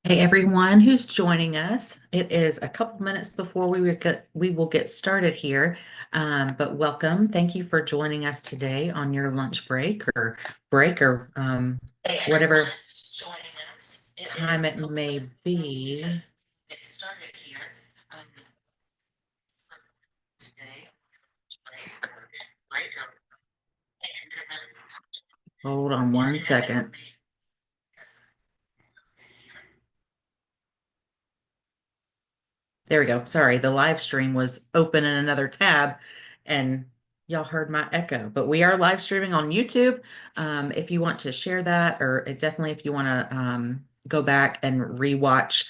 Hey everyone who's joining us. It is a couple minutes before we will get started here. But welcome. Thank you for joining us today on your lunch break or Hey whatever everyone who's joining us. It time is a it couple may minutes before we be. get started here. Um, Today, break or Hold on one second. There we go. Sorry, the live stream was open in another tab and y'all heard my echo, but we are live streaming on YouTube. If you want to share that, or definitely if you want to go back and rewatch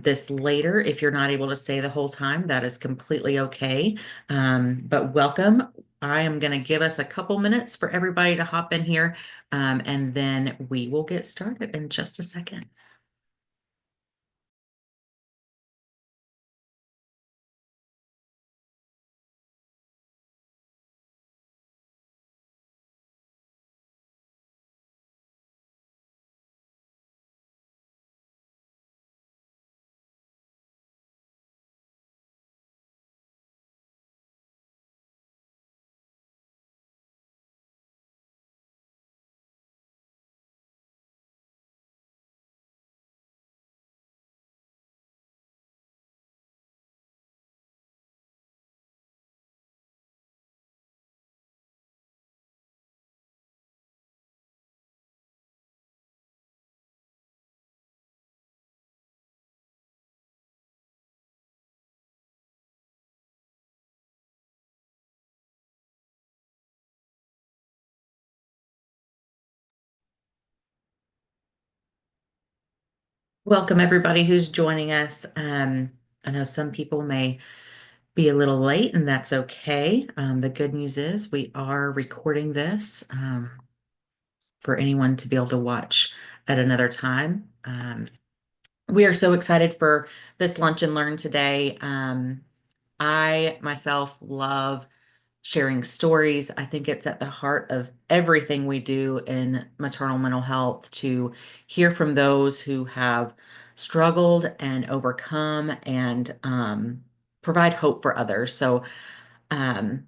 this later, if you're not able to stay the whole time, that is completely okay. But welcome. I am going to give us a couple minutes for everybody to hop in here, and then we will get started in just a second. Welcome, everybody who's joining us. I know some people may be a little late, and that's okay. The good news is we are recording this for anyone to be able to watch at another time. We are so excited for this Lunch and Learn today. I myself love sharing stories. I think it's at the heart of everything we do in maternal mental health to hear from those who have struggled and overcome and provide hope for others. So um,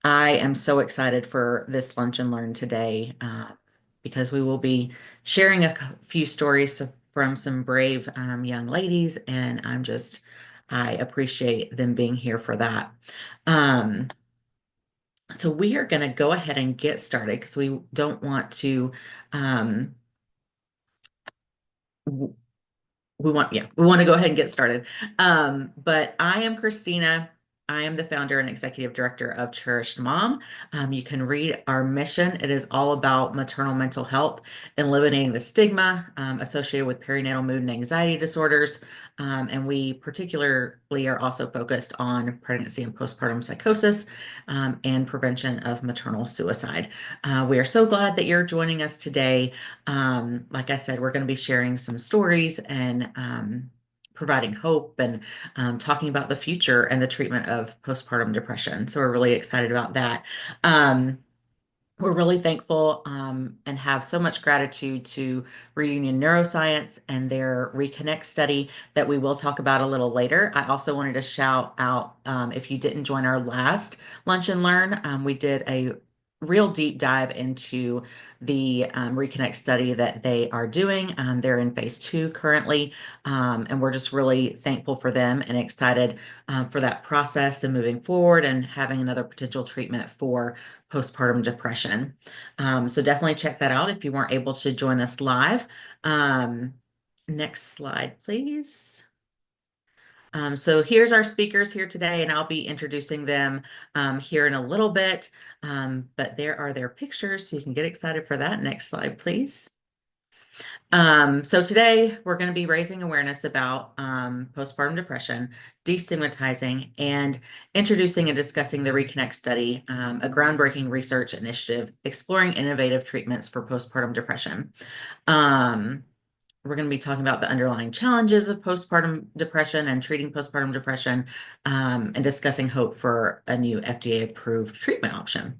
I am so excited for this Lunch and Learn today because we will be sharing few stories from some brave young ladies, and I appreciate them being here for that. Um, so we are going to go ahead and get started because we don't want to, um, w- we want to go ahead and get started. But I am Christina. I am the founder and executive director of Cherished Mom. You can read our mission. It is all about maternal mental health, eliminating the stigma associated with perinatal mood and anxiety disorders. And we particularly are also focused on pregnancy and postpartum psychosis and prevention of maternal suicide. We are so glad that you're joining us today. Like I said, we're going to be sharing some stories and providing hope and talking about the future and the treatment of postpartum depression. So we're really excited about that. Um, we're really thankful and have so much gratitude to Reunion Neuroscience and their Reconnect study that we will talk about a little later. I also wanted to shout out if you didn't join our last Lunch and Learn, we did a real deep dive into the Reconnect study that they are doing. They're in phase 2 currently, and we're just really thankful for them and excited for that process and moving forward and having another potential treatment for postpartum depression. So definitely check that out if you weren't able to join us live. Um, Next slide, please. So here's our speakers here today, and I'll be introducing them here in a little bit. But there are their pictures, so you can get excited for that. Next slide, please. So today we're going to be raising awareness about postpartum depression, destigmatizing, and introducing and discussing the Reconnect study, a groundbreaking research initiative exploring innovative treatments for postpartum depression. Um, we're going to be talking about the underlying challenges of postpartum depression and treating postpartum depression, and discussing hope for a new FDA-approved treatment option.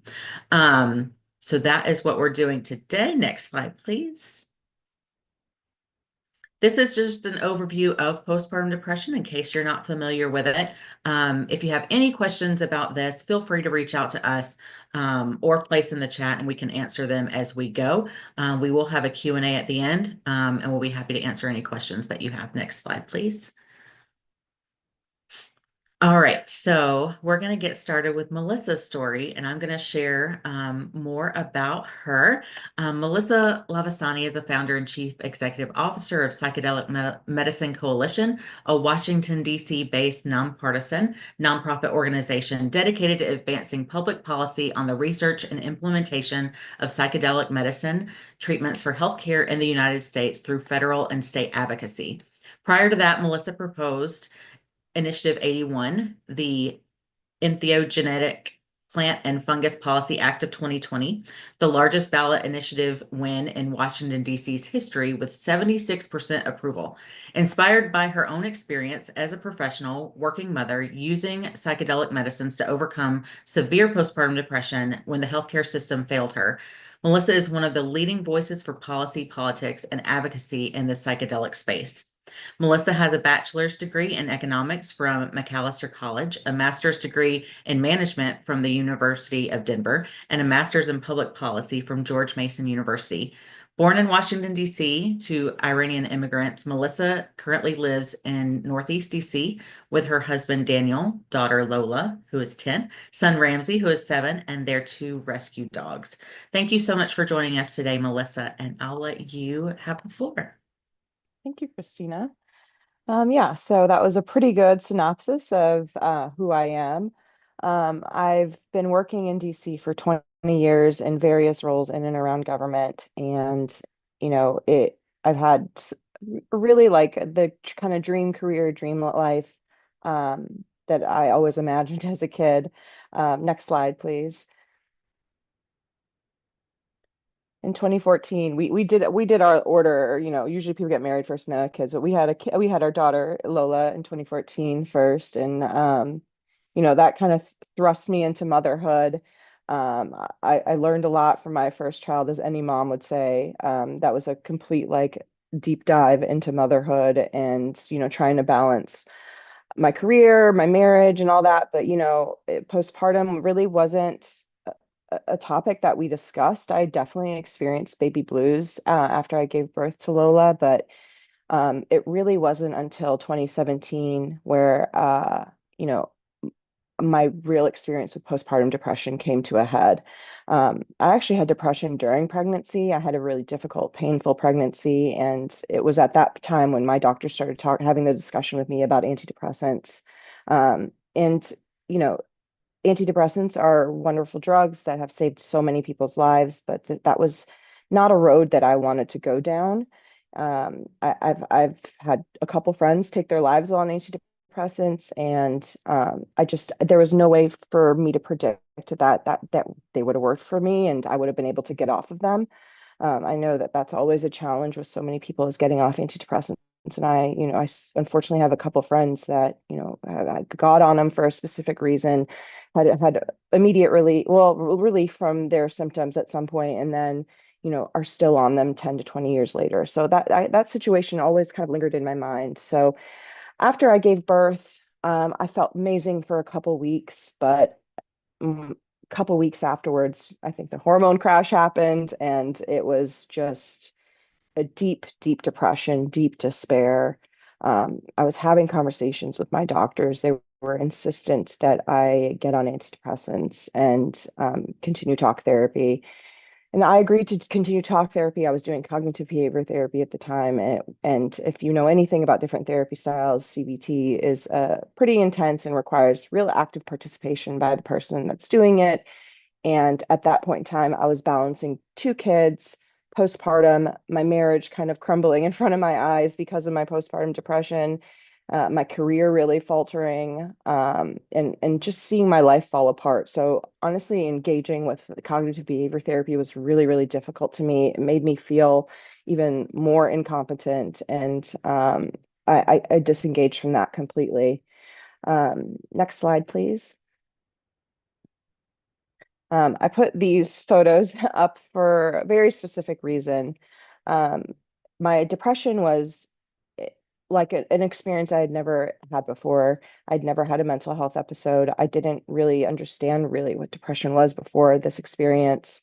So that is what we're doing today. Next slide, please. This is just an overview of postpartum depression in case you're not familiar with it. If you have any questions about this, feel free to reach out to us or place in the chat and we can answer them as we go. We will have a Q&A at the end and we'll be happy to answer any questions that you have. Next slide, please. All right, so we're going to get started with Melissa's story, and I'm going to share more about her. Melissa Lavasani is the founder and chief executive officer of Psychedelic Medicine Coalition, a Washington, D.C. based nonpartisan nonprofit organization dedicated to advancing public policy on the research and implementation of psychedelic medicine treatments for healthcare in the United States through federal and state advocacy. Prior to that, Melissa proposed Initiative 81, the Entheogenetic Plant and Fungus Policy Act of 2020, the largest ballot initiative win in Washington, D.C.'s history with 76% approval. Inspired by her own experience as a professional working mother using psychedelic medicines to overcome severe postpartum depression when the healthcare system failed her, Melissa is one of the leading voices for policy, politics, and advocacy in the psychedelic space. Melissa has a bachelor's degree in economics from Macalester College, a master's degree in management from the University of Denver, and a master's in public policy from George Mason University. Born in Washington, D.C. to Iranian immigrants, Melissa currently lives in Northeast D.C. with her husband Daniel, daughter Lola, who is 10, son Ramsey, who is 7, and their 2 rescue dogs. Thank you so much for joining us today, Melissa, and I'll let you have the floor. Thank you, Christina. Yeah, so that was a pretty good synopsis of who I am. I've been working in DC for 20 years in various roles in and around government, and I've had really like the kind of dream career, dream life that I always imagined as a kid. Next slide, please. In 2014, we did our order, usually people get married first and then have kids, but we had our daughter Lola in 2014 first, and that kind of thrust me into motherhood. I learned a lot from my first child, as any mom would say. That was a complete like deep dive into motherhood and trying to balance my career, my marriage, and all that. But postpartum really wasn't a topic that we discussed. I definitely experienced baby blues after I gave birth to Lola, but it really wasn't until 2017 where my real experience with postpartum depression came to a head. I actually had depression during pregnancy. I had a really difficult, painful pregnancy, and it was at that time when my doctor started having the discussion with me about antidepressants. And you know, Antidepressants are wonderful drugs that have saved so many people's lives, but that was not a road that I wanted to go down. I've had a couple friends take their lives on antidepressants, and there was no way for me to predict that they would have worked for me, and I would have been able to get off of them. I know that that's always a challenge with so many people is getting off antidepressants. And I unfortunately have a couple friends that, I got on them for a specific reason, had immediate relief from their symptoms at some point, and then, are still on them 10 to 20 years later. So that situation always kind of lingered in my mind. So after I gave birth, I felt amazing for a couple weeks, but couple weeks afterwards, I think the hormone crash happened, and it was just a deep, deep depression, deep despair. I was having conversations with my doctors. They were insistent that I get on antidepressants and continue talk therapy. And I agreed to continue talk therapy. I was doing cognitive behavior therapy at the time. And if you know anything about different therapy styles, CBT is pretty intense and requires real active participation by the person that's doing it. And at that point in time, I was balancing 2 kids, postpartum, my marriage kind of crumbling in front of my eyes because of my postpartum depression, my career really faltering, and just seeing my life fall apart. So honestly, engaging with cognitive behavior therapy was really, really difficult to me. It made me feel even more incompetent, and I disengaged from that completely. Next slide, please. I put these photos up for a very specific reason. My depression was like an experience I had never had before. I'd never had a mental health episode. I didn't really understand really what depression was before this experience.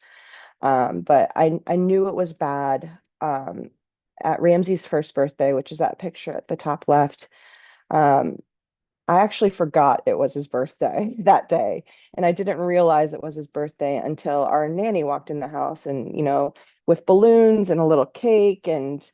But I knew it was bad. At Ramsey's first birthday, which is that picture at the top left, um, I actually forgot it was his birthday that day. And I didn't realize it was his birthday until our nanny walked in the house and, with balloons and a little cake. And,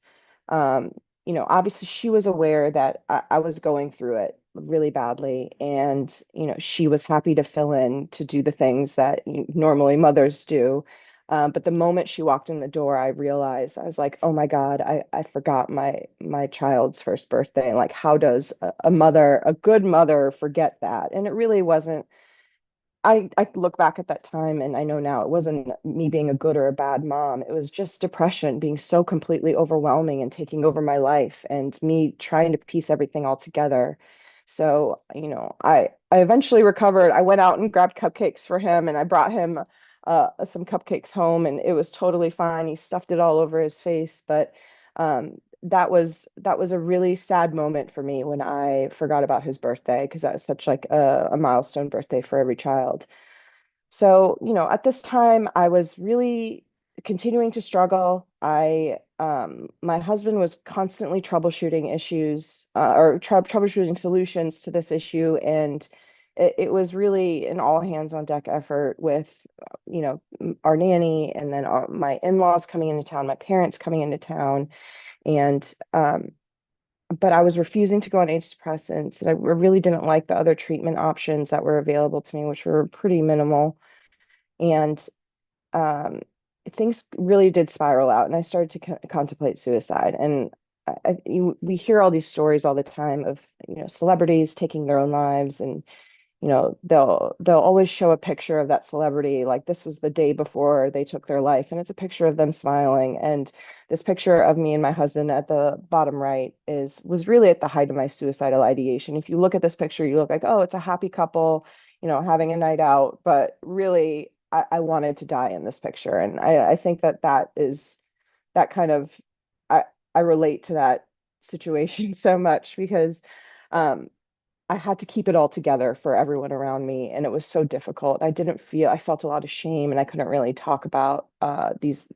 um, obviously she was aware that I was going through it really badly. And, she was happy to fill in to do the things that normally mothers do. But the moment she walked in the door, I realized I was like, oh my God, I forgot my child's first birthday. Like, how does a mother, a good mother, forget that? And it really wasn't. I look back at that time and I know now it wasn't me being a good or a bad mom. It was just depression being so completely overwhelming and taking over my life and me trying to piece everything all together. So, I eventually recovered. I went out and grabbed cupcakes for him and I brought him some cupcakes home and it was totally fine. He stuffed it all over his face, but that was a really sad moment for me when I forgot about his birthday because that was such like a milestone birthday for every child. So, at this time, I was really continuing to struggle. My husband was constantly troubleshooting issues or troubleshooting solutions to this issue, and it was really an all hands on deck effort with, our nanny and then my in-laws coming into town, my parents coming into town, and but I was refusing to go on antidepressants. And I really didn't like the other treatment options that were available to me, which were pretty minimal. And um, things really did spiral out, and I started to contemplate suicide. And we hear all these stories all the time of celebrities taking their own lives, and they'll always show a picture of that celebrity like this was the day before they took their life, and it's a picture of them smiling. And this picture of me and my husband at the bottom right was really at the height of my suicidal ideation. If you look at this picture, you look like, oh, it's a happy couple, having a night out, but really I wanted to die in this picture. And I think that is that kind of I I relate to that situation so much because um I had to keep it all together for everyone around me, and it was so difficult. I felt a lot of shame, and I couldn't really talk about this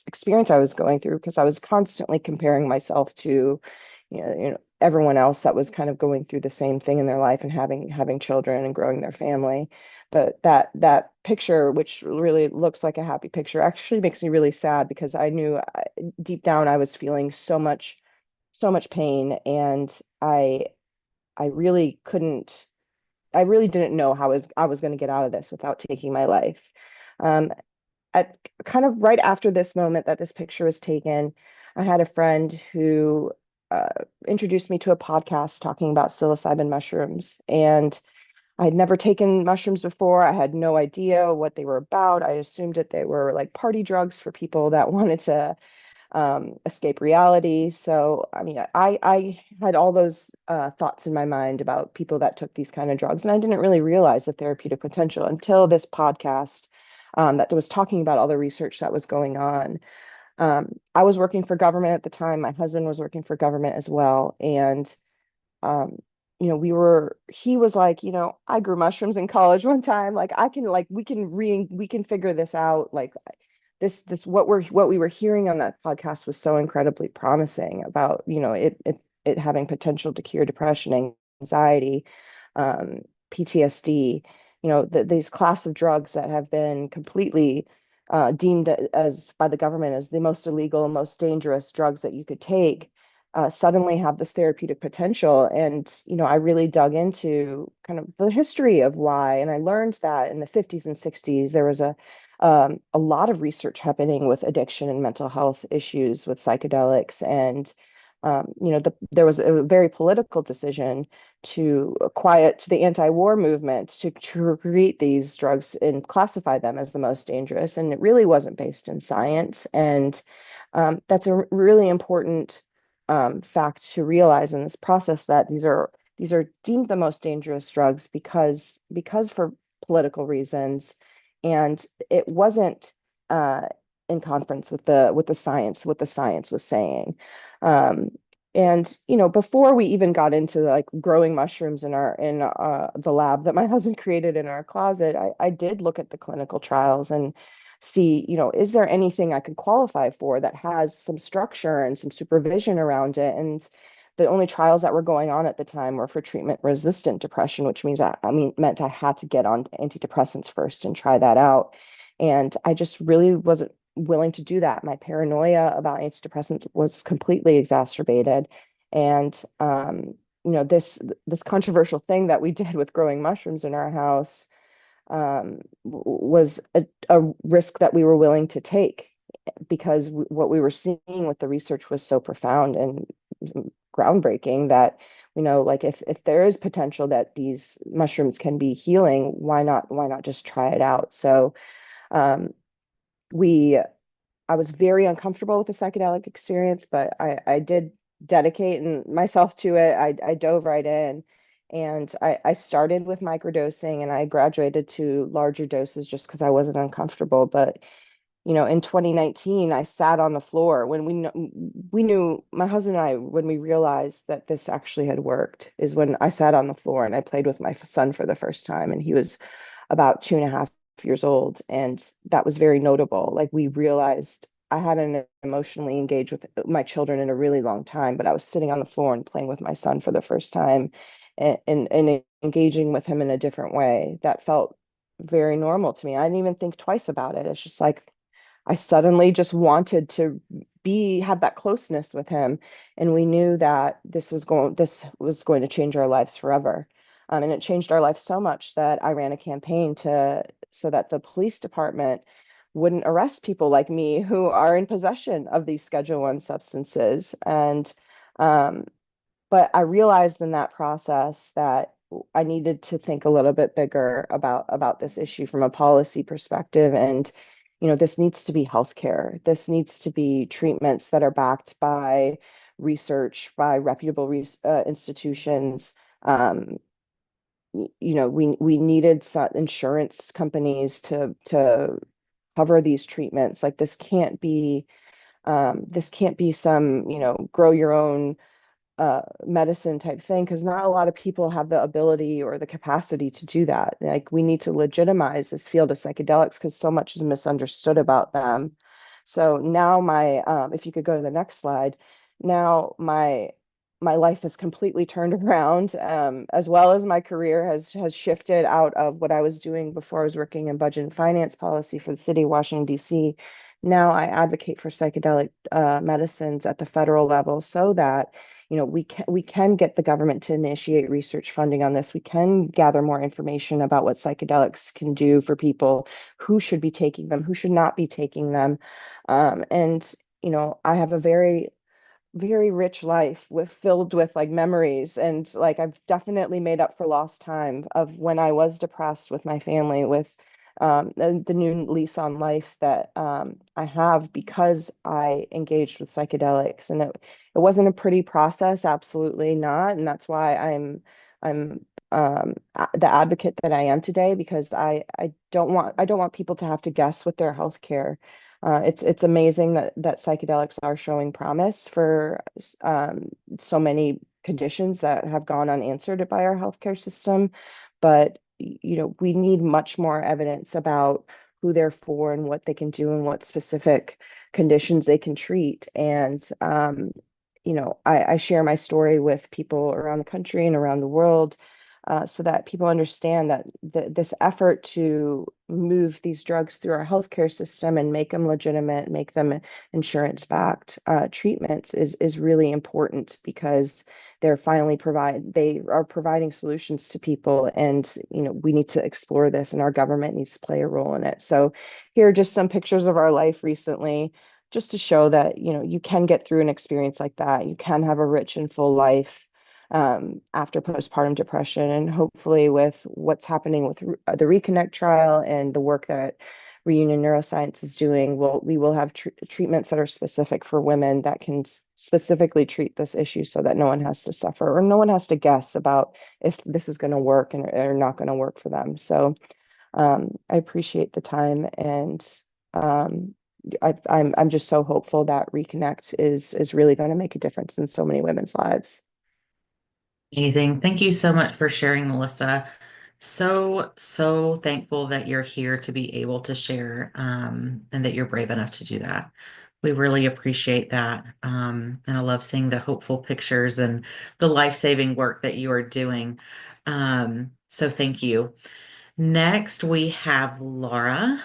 experience I was going through because I was constantly comparing myself to, everyone else that was kind of going through the same thing in their life and having children and growing their family. But that picture, which really looks like a happy picture, actually makes me really sad because I knew deep down I was feeling so much pain, and I I really couldn't, I really didn't know how I was going to get out of this without taking my life. Um, at kind of right after this moment that this picture was taken, I had a friend who uh, introduced me to a podcast talking about psilocybin mushrooms. And I had never taken mushrooms before. I had no idea what they were about. I assumed that they were like party drugs for people that wanted to escape reality. So, I mean, I had all those thoughts in my mind about people that took these kind of drugs, and I didn't really realize the therapeutic potential until this podcast that was talking about all the research that was going on. I was working for government at the time. My husband was working for government as well, and um, he was like, I grew mushrooms in college one time. Like, I can, like, we can figure this out. Like, this what we were hearing on that podcast was so incredibly promising about it having potential to cure depression, anxiety, um, PTSD, these class of drugs that have been completely deemed as by the government as the most illegal and most dangerous drugs that you could take, suddenly have this therapeutic potential. And I really dug into kind of the history of why, and I learned that in the 50s and 60s there was a lot of research happening with addiction and mental health issues with psychedelics. And, there was a very political decision to quiet the anti-war movement to create these drugs and classify them as the most dangerous. And it really wasn't based in science. And that's a really important fact to realize in this process that these are deemed the most dangerous drugs because for political reasons, and it wasn't uh, in conference with the science, what the science was saying. Um, And, before we even got into like growing mushrooms in the lab that my husband created in our closet, I did look at the clinical trials and see, is there anything I could qualify for that has some structure and some supervision around it? And the only trials that were going on at the time were for treatment-resistant depression, which means meant I had to get on antidepressants first and try that out. And I just really wasn't willing to do that. My paranoia about antidepressants was completely exacerbated. And this controversial thing that we did with growing mushrooms in our house was a risk that we were willing to take because what we were seeing with the research was so profound and groundbreaking that, like if there is potential that these mushrooms can be healing, why not just try it out? So um, we I was very uncomfortable with the psychedelic experience, but I did dedicate myself to it. I dove right in, and I started with microdosing, and I graduated to larger doses just because I wasn't uncomfortable. But in 2019, I sat on the floor when we knew my husband and I, when we realized that this actually had worked, is when I sat on the floor and I played with my son for the first time, and he was about 2.5 years old, and that was very notable. Like we realized I hadn't emotionally engaged with my children in a really long time, but I was sitting on the floor and playing with my son for the first time, and engaging with him in a different way that felt very normal to me. I didn't even think twice about it. It's just like I suddenly just wanted to have that closeness with him. And we knew that this was going to change our lives forever. And it changed our life so much that I ran a campaign so that the police department wouldn't arrest people like me who are in possession of these Schedule One substances. And um, but I realized in that process that I needed to think a little bit bigger about this issue from a policy perspective. And, this needs to be healthcare. This needs to be treatments that are backed by research, by reputable institutions. Um, we needed some insurance companies to cover these treatments. Like this can't be some, grow your own medicine type thing, because not a lot of people have the ability or the capacity to do that. Like we need to legitimize this field of psychedelics because so much is misunderstood about them. So now if you could go to the next slide, now my life has completely turned around, as well as my career has shifted out of what I was doing before. I was working in budget and finance policy for the city of Washington, D.C. Now I advocate for psychedelic medicines at the federal level so that we can get the government to initiate research funding on this. We can gather more information about what psychedelics can do for people, who should be taking them, who should not be taking them. And I have a very very rich life filled with like memories, and like I've definitely made up for lost time of when I was depressed with my family, with the new lease on life that I have because I engaged with psychedelics. And it wasn't a pretty process, absolutely not. And that's why I'm the advocate that I am today, because I don't want people to have to guess with their health care. It's amazing that psychedelics are showing promise for so many conditions that have gone unanswered by our healthcare system. But we need much more evidence about who they're for and what they can do and what specific conditions they can treat. And I share my story with people around the country and around the world, so that people understand that this effort to move these drugs through our healthcare system and make them legitimate, make them insurance-backed treatments is really important, because they are providing solutions to people, and we need to explore this, and our government needs to play a role in it. So here are just some pictures of our life recently, just to show that you can get through an experience like that. You can have a rich and full life after postpartum depression. And hopefully, with what's happening with the Reconnect trial and the work that Reunion Neuroscience is doing, we will have treatments that are specific for women that can specifically treat this issue, so that no one has to suffer or no one has to guess about if this is going to work or not going to work for them. So I appreciate the time, and I'm just so hopeful that Reconnect is really going to make a difference in so many women's lives. Amazing. Thank you so much for sharing, Melissa. So thankful that you're here to be able to share, and that you're brave enough to do that. We really appreciate that. And I love seeing the hopeful pictures and the life-saving work that you are doing. So thank you. Next, we have Laura.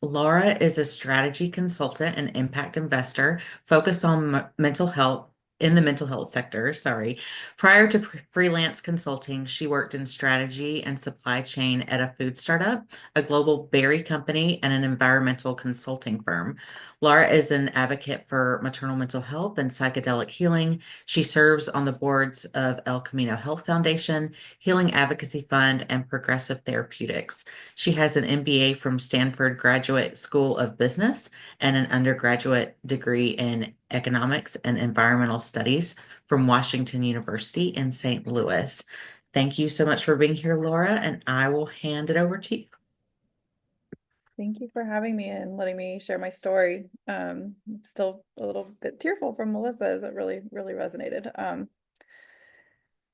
Laura is a strategy consultant and impact investor focused on mental health in the mental health sector. Sorry. Prior to freelance consulting, she worked in strategy and supply chain at a food startup, a global berry company, and an environmental consulting firm. Laura is an advocate for maternal mental health and psychedelic healing. She serves on the boards of El Camino Health Foundation, Healing Advocacy Fund, and Progressive Therapeutics. She has an MBA from Stanford Graduate School of Business and an undergraduate degree in economics and environmental studies from Washington University in St. Louis. Thank you so much for being here, Laura, and I will hand it over to you. Thank you for having me and letting me share my story. I'm still a little bit tearful from Melissa, as it really, really resonated.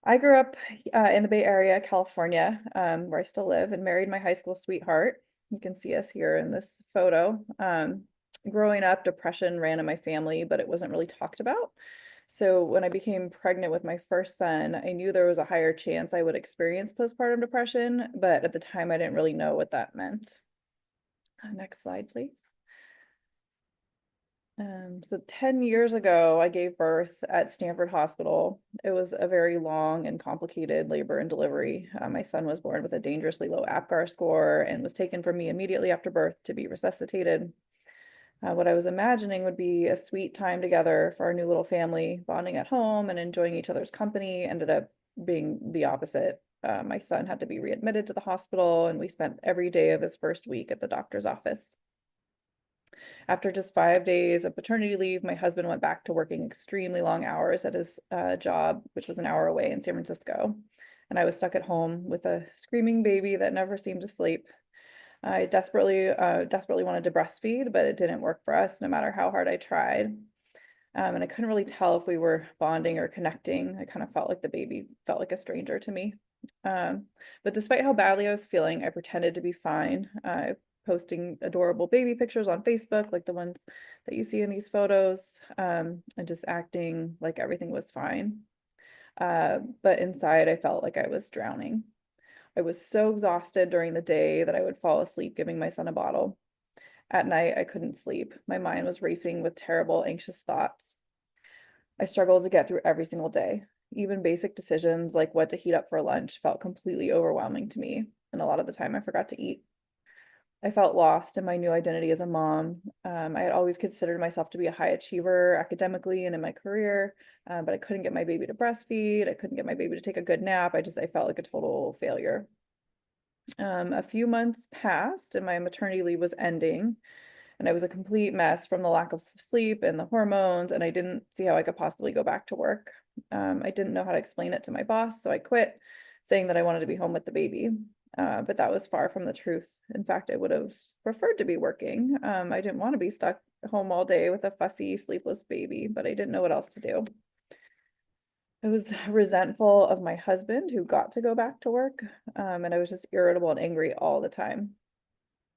I grew up in the Bay Area, California, where I still live, and married my high school sweetheart. You can see us here in this photo. Growing up, depression ran in my family, but it wasn't really talked about. So when I became pregnant with my first son, I knew there was a higher chance I would experience postpartum depression, but at the time I didn't really know what that meant. Next slide, please. So 10 years ago, I gave birth at Stanford Hospital. It was a very long and complicated labor and delivery. My son was born with a dangerously low APGAR score and was taken from me immediately after birth to be resuscitated. What I was imagining would be a sweet time together for our new little family, bonding at home and enjoying each other's company, ended up being the opposite. My son had to be readmitted to the hospital, and we spent every day of his first week at the doctor's office. After just 5 days of paternity leave, my husband went back to working extremely long hours at his job, which was an hour away in San Francisco. And I was stuck at home with a screaming baby that never seemed to sleep. I desperately wanted to breastfeed, but it didn't work for us no matter how hard I tried. And I couldn't really tell if we were bonding or connecting. I kind of felt like the baby felt like a stranger to me. But despite how badly I was feeling, I pretended to be fine, posting adorable baby pictures on Facebook, like the ones that you see in these photos, and just acting like everything was fine. But inside, I felt like I was drowning. I was so exhausted during the day that I would fall asleep giving my son a bottle. At night, I couldn't sleep. My mind was racing with terrible, anxious thoughts. I struggled to get through every single day. Even basic decisions like what to heat up for lunch felt completely overwhelming to me, and a lot of the time I forgot to eat. I felt lost in my new identity as a mom. I had always considered myself to be a high achiever academically and in my career, but I couldn't get my baby to breastfeed. I couldn't get my baby to take a good nap. I felt like a total failure. A few months passed and my maternity leave was ending, and I was a complete mess from the lack of sleep and the hormones, and I didn't see how I could possibly go back to work. I didn't know how to explain it to my boss, so I quit, saying that I wanted to be home with the baby. But that was far from the truth. In fact, I would have preferred to be working. I didn't want to be stuck home all day with a fussy, sleepless baby, but I didn't know what else to do. I was resentful of my husband who got to go back to work, and I was just irritable and angry all the time.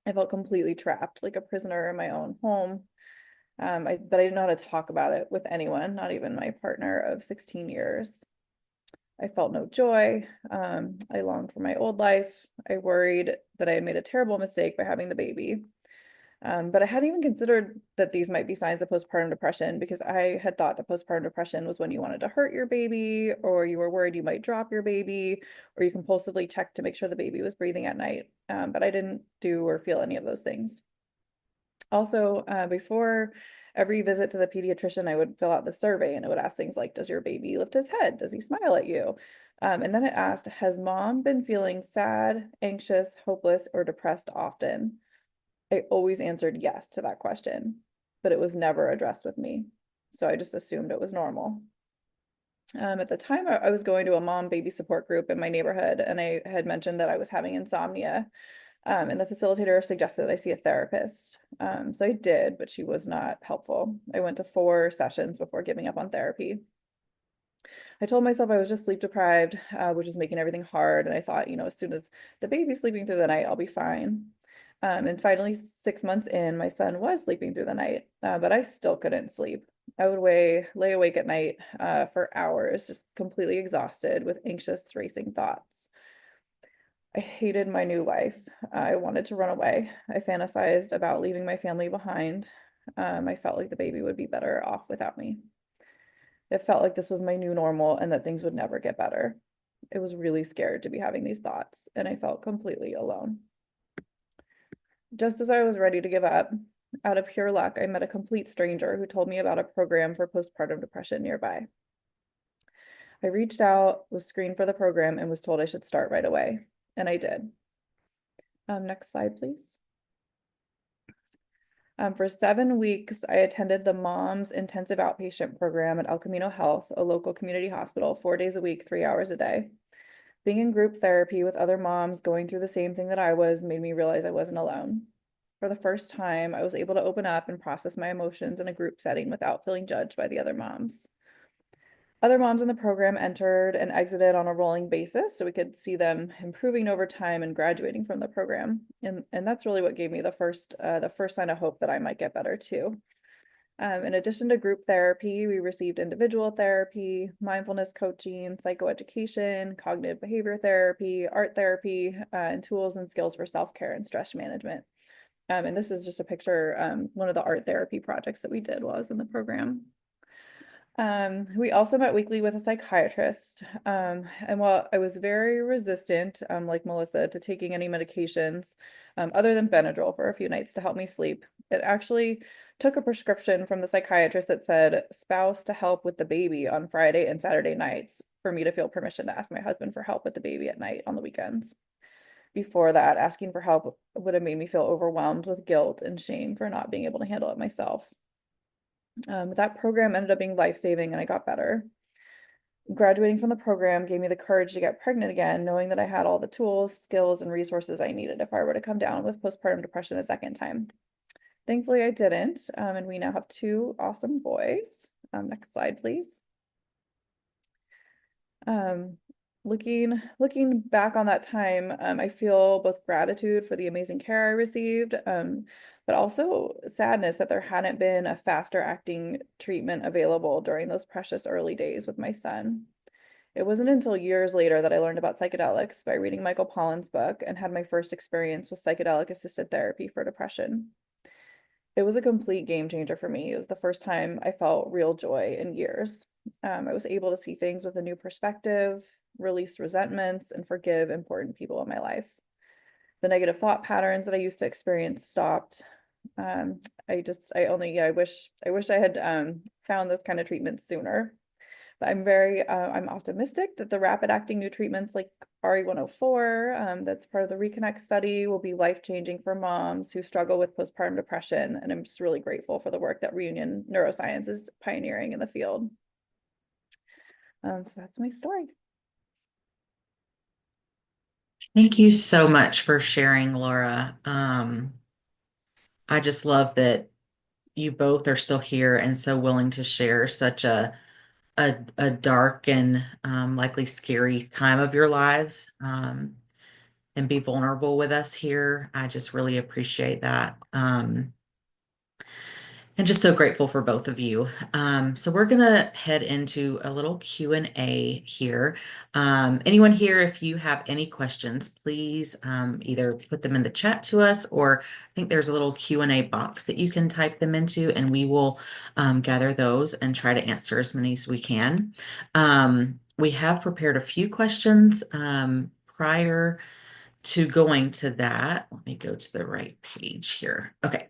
I felt completely trapped, like a prisoner in my own home. But I didn't know how to talk about it with anyone, not even my partner of 16 years. I felt no joy. I longed for my old life. I worried that I had made a terrible mistake by having the baby. But I hadn't even considered that these might be signs of postpartum depression, because I had thought that postpartum depression was when you wanted to hurt your baby, or you were worried you might drop your baby, or you compulsively checked to make sure the baby was breathing at night. But I didn't do or feel any of those things. Also, before every visit to the pediatrician, I would fill out the survey, and it would ask things like, does your baby lift his head? Does he smile at you? And then it asked, has mom been feeling sad, anxious, hopeless, or depressed often? I always answered yes to that question, but it was never addressed with me. So I just assumed it was normal. At the time, I was going to a mom baby support group in my neighborhood, and I had mentioned that I was having insomnia. And the facilitator suggested that I see a therapist. So I did, but she was not helpful. I went to 4 sessions before giving up on therapy. I told myself I was just sleep deprived, which was making everything hard. And I thought, as soon as the baby's sleeping through the night, I'll be fine. And finally, 6 months in, my son was sleeping through the night, but I still couldn't sleep. I would lay awake at night for hours, just completely exhausted with anxious, racing thoughts. I hated my new life. I wanted to run away. I fantasized about leaving my family behind. I felt like the baby would be better off without me. It felt like this was my new normal and that things would never get better. I was really scared to be having these thoughts, and I felt completely alone. Just as I was ready to give up, out of pure luck, I met a complete stranger who told me about a program for postpartum depression nearby. I reached out, was screened for the program, and was told I should start right away. And I did. Next slide, please. For 7 weeks, I attended the Moms Intensive Outpatient Program at El Camino Health, a local community hospital, 4 days a week, 3 hours a day. Being in group therapy with other moms going through the same thing that I was made me realize I wasn't alone. For the first time, I was able to open up and process my emotions in a group setting without feeling judged by the other moms. Other moms in the program entered and exited on a rolling basis, so we could see them improving over time and graduating from the program. And that's really what gave me the first sign of hope that I might get better too. In addition to group therapy, we received individual therapy, mindfulness coaching, psychoeducation, cognitive behavior therapy, art therapy, and tools and skills for self-care and stress management. And this is just a picture, one of the art therapy projects that we did while I was in the program. We also met weekly with a psychiatrist. And while I was very resistant, like Melissa, to taking any medications, other than Benadryl for a few nights to help me sleep, it actually took a prescription from the psychiatrist that said spouse to help with the baby on Friday and Saturday nights for me to feel permission to ask my husband for help with the baby at night on the weekends. Before that, asking for help would have made me feel overwhelmed with guilt and shame for not being able to handle it myself. That program ended up being life-saving and I got better. Graduating from the program gave me the courage to get pregnant again, knowing that I had all the tools, skills, and resources I needed if I were to come down with postpartum depression a second time. Thankfully, I didn't, and we now have 2 awesome boys. Next slide, please. Looking back on that time, I feel both gratitude for the amazing care I received, but also sadness that there hadn't been a faster acting treatment available during those precious early days with my son. It wasn't until years later that I learned about psychedelics by reading Michael Pollan's book and had my first experience with psychedelic assisted therapy for depression. It was a complete game changer for me. It was the first time I felt real joy in years. I was able to see things with a new perspective, release resentments, and forgive important people in my life. The negative thought patterns that I used to experience stopped. I wish I had found this kind of treatment sooner. But I'm optimistic that the rapid acting new treatments like RE104, that's part of the Reconnect study, will be life-changing for moms who struggle with postpartum depression. And I'm just really grateful for the work that Reunion Neuroscience is pioneering in the field. So that's my story. Thank you so much for sharing, Laura. I just love that you both are still here and so willing to share such a dark and likely scary time of your lives, and be vulnerable with us here. I just really appreciate that. And just so grateful for both of you. So we're gonna head into a little Q&A here. Anyone here, if you have any questions, please either put them in the chat to us, or I think there's a little Q&A box that you can type them into, and we will gather those and try to answer as many as we can. We have prepared a few questions prior to going to that. Let me go to the right page here. Okay.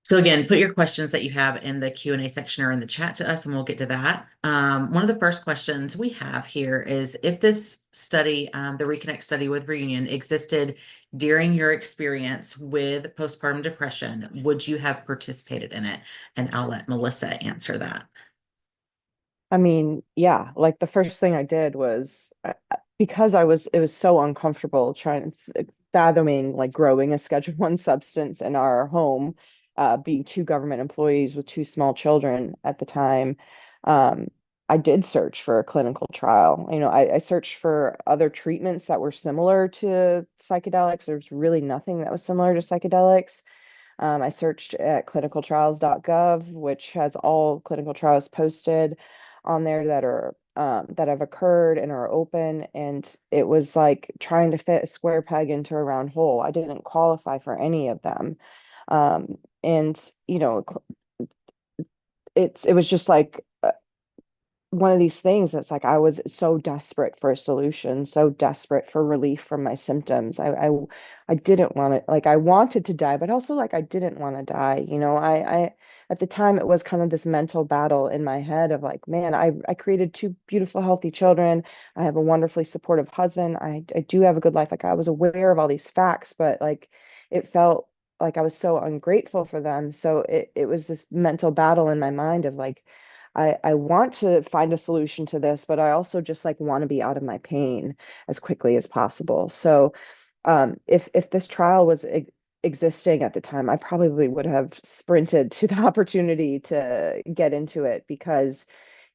So again, put your questions that you have in the Q&A section or in the chat to us, and we'll get to that. One of the first questions we have here is, if this study, the Reconnect study with Reunion, existed during your experience with postpartum depression, would you have participated in it? And I'll let Melissa answer that. I mean, yeah, like the first thing I did was because it was so uncomfortable trying fathoming like growing a Schedule One substance in our home, being two government employees with two small children at the time. Um, I did search for a clinical trial. You know, I searched for other treatments that were similar to psychedelics. There's really nothing that was similar to psychedelics. I searched at clinicaltrials.gov, which has all clinical trials posted on there that are that have occurred and are open. And it was like trying to fit a square peg into a round hole. I didn't qualify for any of them. And you know, it was just like one of these things that's like I was so desperate for a solution, so desperate for relief from my symptoms. I didn't want to like I wanted to die, but also like I didn't want to die. You know, I at the time it was kind of this mental battle in my head of like, man, I created two beautiful, healthy children. I have a wonderfully supportive husband. I do have a good life. Like I was aware of all these facts, but like it felt like I was so ungrateful for them. So it was this mental battle in my mind of like I want to find a solution to this, but I also just like want to be out of my pain as quickly as possible. So if this trial was existing at the time, I probably would have sprinted to the opportunity to get into it because,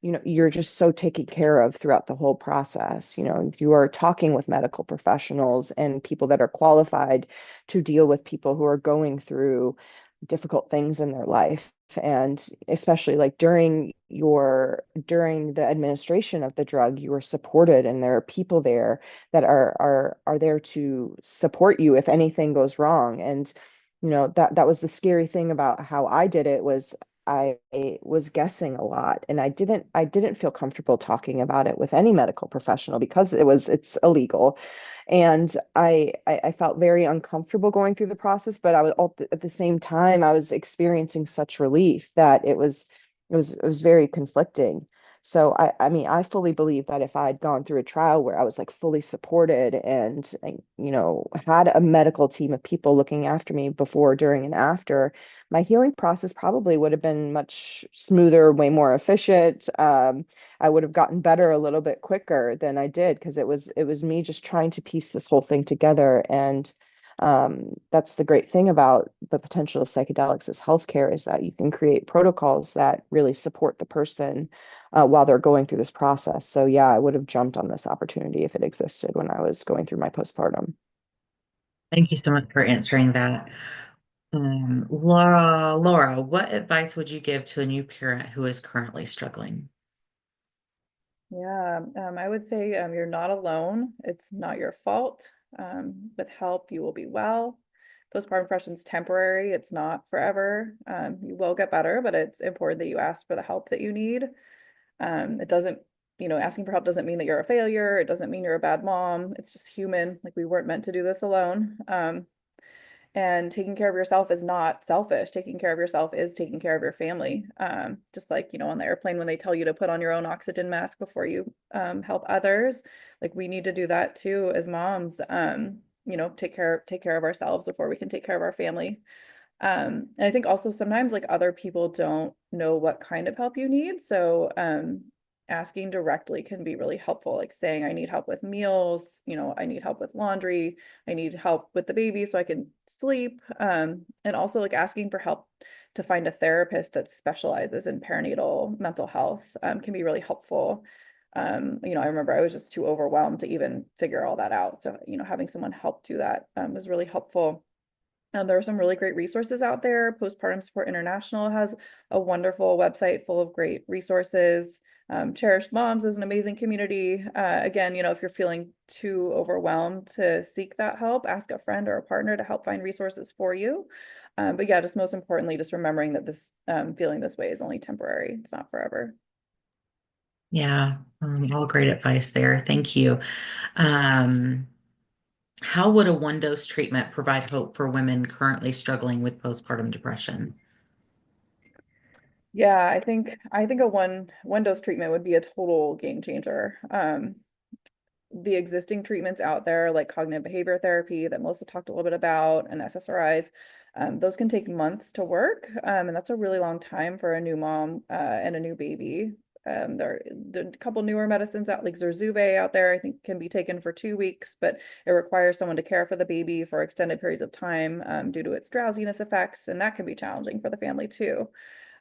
you know, you're just so taken care of throughout the whole process. You know, you are talking with medical professionals and people that are qualified to deal with people who are going through difficult things in their life. And especially like during the administration of the drug, you are supported and there are people there that are there to support you if anything goes wrong. And you know that was the scary thing about how I did it was I was guessing a lot and I didn't feel comfortable talking about it with any medical professional because it's illegal. And I felt very uncomfortable going through the process, but I was at the same time I was experiencing such relief that it was very conflicting. So I mean I fully believe that if I had gone through a trial where I was like fully supported and you know had a medical team of people looking after me before, during, and after, my healing process probably would have been much smoother, way more efficient. I would have gotten better a little bit quicker than I did because it was me just trying to piece this whole thing together. And that's the great thing about the potential of psychedelics as healthcare is that you can create protocols that really support the person while they're going through this process. So yeah, I would have jumped on this opportunity if it existed when I was going through my postpartum. Thank you so much for answering that. Laura, what advice would you give to a new parent who is currently struggling? Yeah, I would say you're not alone. It's not your fault. With help, you will be well. Postpartum depression is temporary. It's not forever. You will get better, but it's important that you ask for the help that you need. It doesn't, asking for help doesn't mean that you're a failure. It doesn't mean you're a bad mom. It's just human. Like we weren't meant to do this alone. And taking care of yourself is not selfish. Taking care of yourself is taking care of your family. Just like, on the airplane when they tell you to put on your own oxygen mask before you help others, like we need to do that too as moms. Take care of ourselves before we can take care of our family. And I think also sometimes like other people don't know what kind of help you need. So asking directly can be really helpful, like saying, I need help with meals, I need help with laundry, I need help with the baby so I can sleep. And also like asking for help to find a therapist that specializes in perinatal mental health can be really helpful. I remember I was just too overwhelmed to even figure all that out. So, having someone help do that was really helpful. There are some really great resources out there. Postpartum Support International has a wonderful website full of great resources. Cherished Moms is an amazing community. Again, if you're feeling too overwhelmed to seek that help, ask a friend or a partner to help find resources for you. But yeah, just most importantly, just remembering that this feeling this way is only temporary. It's not forever. Yeah, all great advice there. Thank you. Um, how would a one-dose treatment provide hope for women currently struggling with postpartum depression? Yeah, I think a one dose treatment would be a total game changer. The existing treatments out there, like cognitive behavior therapy that Melissa talked a little bit about, and SSRIs, those can take months to work. And that's a really long time for a new mom and a new baby. There are a couple newer medicines out, like Zurzuvae out there, I think can be taken for 2 weeks, but it requires someone to care for the baby for extended periods of time due to its drowsiness effects, and that can be challenging for the family too.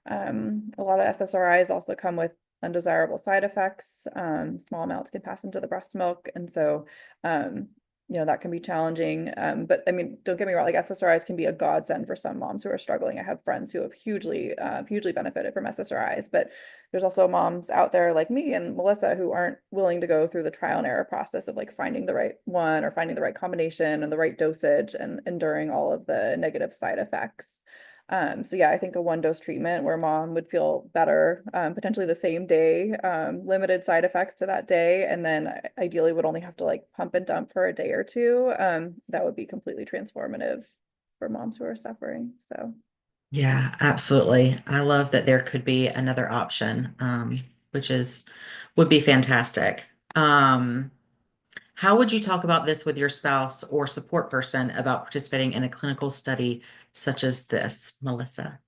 A lot of SSRIs also come with undesirable side effects. Small amounts can pass into the breast milk, and so that can be challenging. But I mean, don't get me wrong, like SSRIs can be a godsend for some moms who are struggling. I have friends who have hugely benefited from SSRIs, but there's also moms out there like me and Melissa who aren't willing to go through the trial and error process of like finding the right one or finding the right combination and the right dosage and enduring all of the negative side effects. So yeah, I think a one dose treatment where mom would feel better, potentially the same day, limited side effects to that day, and then ideally would only have to like pump and dump for a day or two. That would be completely transformative for moms who are suffering. So Yeah, absolutely. I love that there could be another option, which would be fantastic. How would you talk about this with your spouse or support person about participating in a clinical study such as this, Melissa?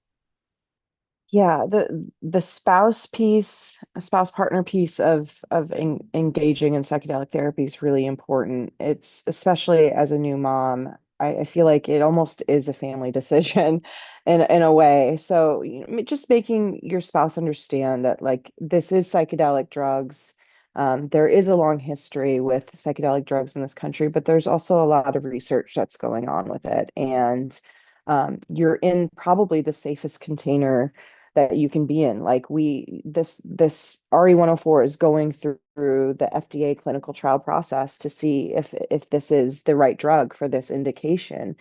Yeah, the spouse piece, a spouse partner piece of engaging in psychedelic therapy is really important. It's especially as a new mom, I feel like it almost is a family decision in a way. So, just making your spouse understand that like this is psychedelic drugs. There is a long history with psychedelic drugs in this country, but there's also a lot of research that's going on with it. And you're in probably the safest container that you can be in. Like this RE104 is going through the FDA clinical trial process to see if this is the right drug for this indication.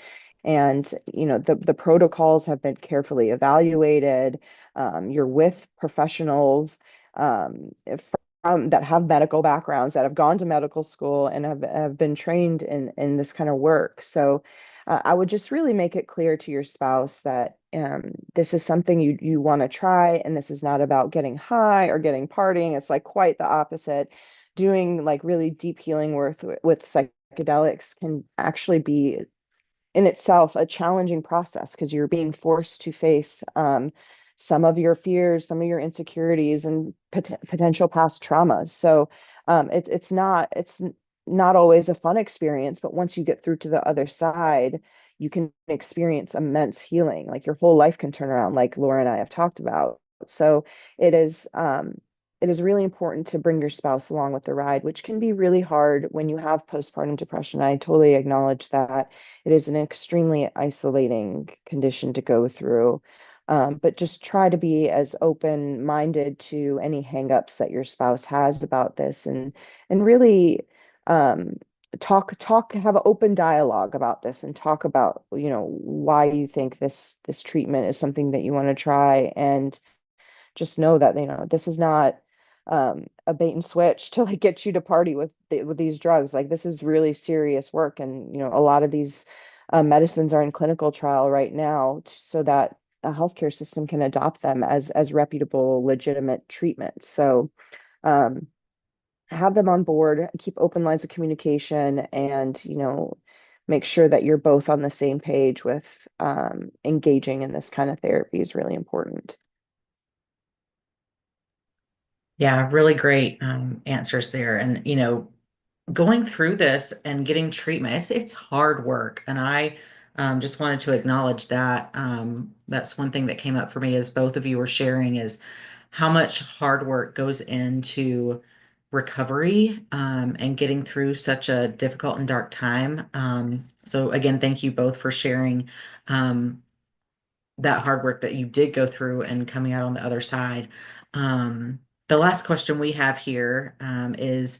And the protocols have been carefully evaluated. You're with professionals that have medical backgrounds, that have gone to medical school and have been trained in this kind of work. So I would just really make it clear to your spouse that this is something you want to try, and this is not about getting high or getting partying. It's like quite the opposite. Doing like really deep healing work with psychedelics can actually be in itself a challenging process because you're being forced to face some of your fears, some of your insecurities, and potential past traumas. So it's not always a fun experience, but once you get through to the other side, you can experience immense healing. Like your whole life can turn around, like Laura and I have talked about. So it is um, it is really important to bring your spouse along with the ride, which can be really hard when you have postpartum depression. I totally acknowledge that it is an extremely isolating condition to go through. But just try to be as open-minded to any hangups that your spouse has about this, and really um, have an open dialogue about this, and talk about why you think this treatment is something that you want to try. And just know that this is not a bait and switch to like get you to party with these drugs. Like this is really serious work, and a lot of these medicines are in clinical trial right now, so that a healthcare system can adopt them as reputable, legitimate treatments. So um, have them on board, keep open lines of communication, and make sure that you're both on the same page with engaging in this kind of therapy is really important. Yeah, really great answers there. And, going through this and getting treatment, it's hard work. And I just wanted to acknowledge that. That's one thing that came up for me as both of you were sharing is how much hard work goes into recovery and getting through such a difficult and dark time. So again, thank you both for sharing um, that hard work that you did go through and coming out on the other side. The last question we have here is,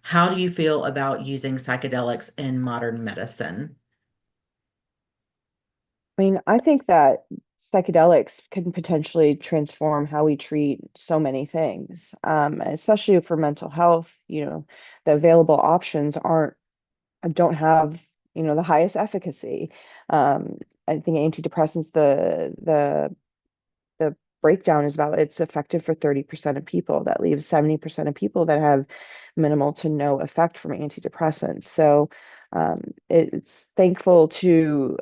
how do you feel about using psychedelics in modern medicine? I mean, I think that psychedelics can potentially transform how we treat so many things, especially for mental health. The available options don't have, the highest efficacy. I think antidepressants, the breakdown is about it's effective for 30% of people. That leaves 70% of people that have minimal to no effect from antidepressants. So it's thankful to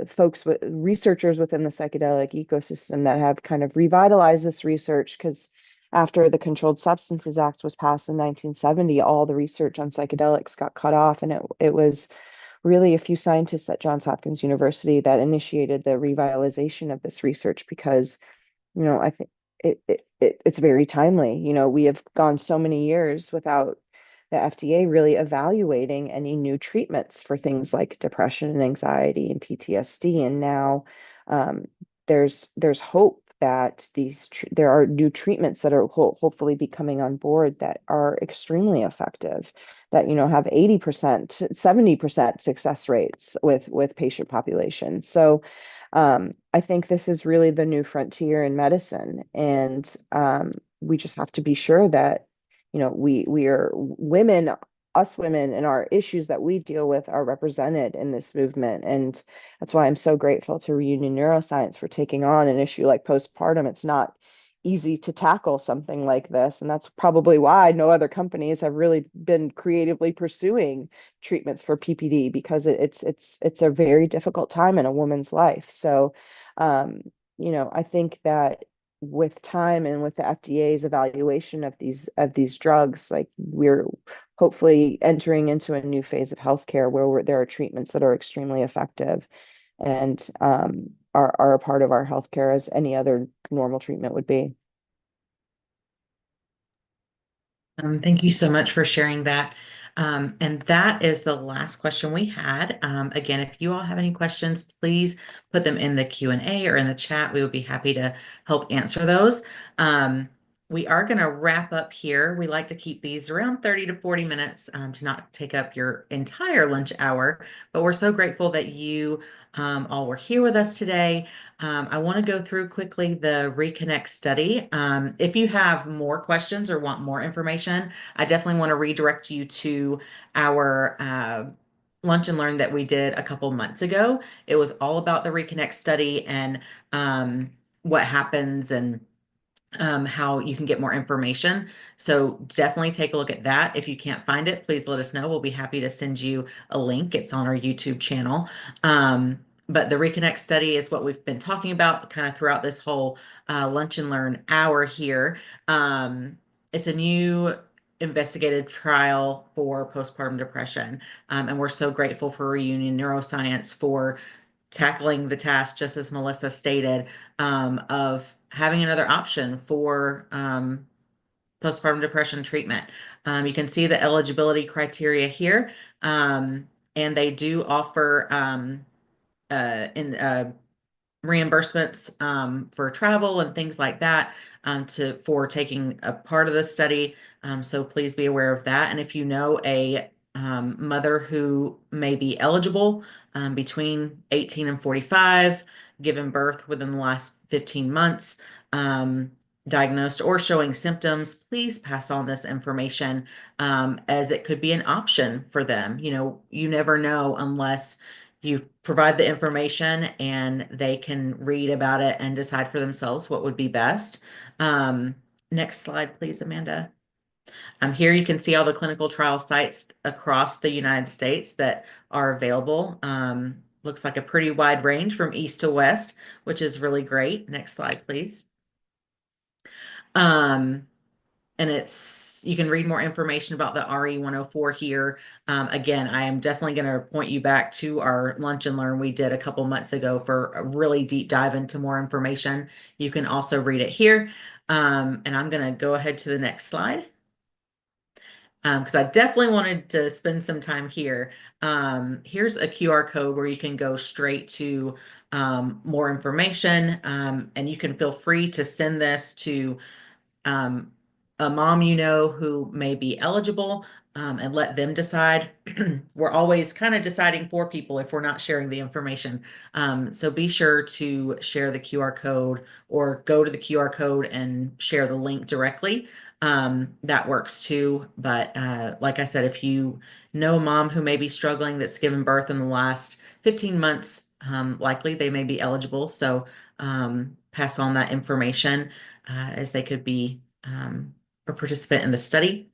folks with researchers within the psychedelic ecosystem that have kind of revitalized this research, because after the Controlled Substances Act was passed in 1970, all the research on psychedelics got cut off, and it was really a few scientists at Johns Hopkins University that initiated the revitalization of this research because I think it's very timely. We have gone so many years without the FDA really evaluating any new treatments for things like depression and anxiety and PTSD. And now um, there's hope that there are new treatments that are hopefully be coming on board that are extremely effective, that have 80%, 70% success rates with patient populations. So I think this is really the new frontier in medicine, and we just have to be sure that we are women, us women, and our issues that we deal with are represented in this movement. And that's why I'm so grateful to Reunion Neuroscience for taking on an issue like postpartum. It's not easy to tackle something like this, and that's probably why no other companies have really been creatively pursuing treatments for PPD, because it's a very difficult time in a woman's life. So um, I think that with time and with the FDA's evaluation of these drugs, like, we're hopefully entering into a new phase of healthcare where there are treatments that are extremely effective and are a part of our healthcare as any other normal treatment would be. Thank you so much for sharing that. And that is the last question we had. Again, if you all have any questions, please put them in the Q&A or in the chat. We would be happy to help answer those. We are going to wrap up here. We like to keep these around 30 to 40 minutes to not take up your entire lunch hour, but we're so grateful that you all were here with us today. I want to go through quickly the Reconnect study. If you have more questions or want more information, I definitely want to redirect you to our lunch and learn that we did a couple months ago. It was all about the Reconnect study and what happens and how you can get more information. So definitely take a look at that. If you can't find it, please let us know. We'll be happy to send you a link. It's on our YouTube channel. But the Reconnect study is what we've been talking about kind of throughout this whole lunch and learn hour here. It's a new investigative trial for postpartum depression. And we're so grateful for Reunion Neuroscience for tackling the task, just as Melissa stated, of having another option for postpartum depression treatment. You can see the eligibility criteria here, and they do offer in reimbursements for travel and things like that for taking a part of the study. So please be aware of that. And if you know a mother who may be eligible between 18 and 45, given birth within the last 15 months, diagnosed or showing symptoms, please pass on this information as it could be an option for them. You never know unless you provide the information and they can read about it and decide for themselves what would be best. Next slide, please, Amanda. Here you can see all the clinical trial sites across the United States that are available. Looks like a pretty wide range from east to west, which is really great. Next slide, please. And you can read more information about the RE104 here. Again, I am definitely going to point you back to our lunch and learn we did a couple months ago for a really deep dive into more information. You can also read it here. And I'm going to go ahead to the next slide. Because I definitely wanted to spend some time here. Here's a QR code where you can go straight to more information, and you can feel free to send this to um, a mom who may be eligible, and let them decide. We're always kind of deciding for people if we're not sharing the information. So be sure to share the QR code or go to the QR code and share the link directly. That works too. But like I said, if you know a mom who may be struggling that's given birth in the last 15 months, likely they may be eligible. So pass on that information as they could be a participant in the study.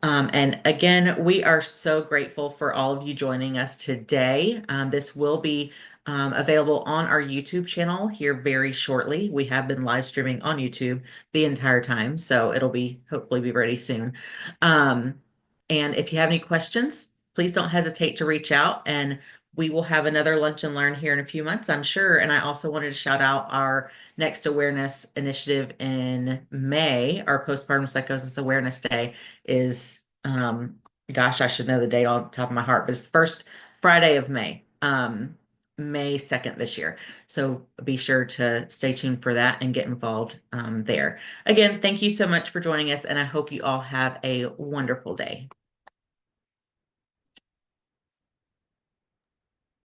And again, we are so grateful for all of you joining us today. This will be available on our YouTube channel here very shortly. We have been live streaming on YouTube the entire time, so it'll be hopefully be ready soon. And if you have any questions, please don't hesitate to reach out, and we will have another Lunch and Learn here in a few months, I'm sure. And I also wanted to shout out our next awareness initiative in May. Our postpartum psychosis awareness day is, gosh, I should know the date on the top of my heart, but it's the first Friday of May, May 2nd this year. So be sure to stay tuned for that and get involved there. Again, thank you so much for joining us, and I hope you all have a wonderful day.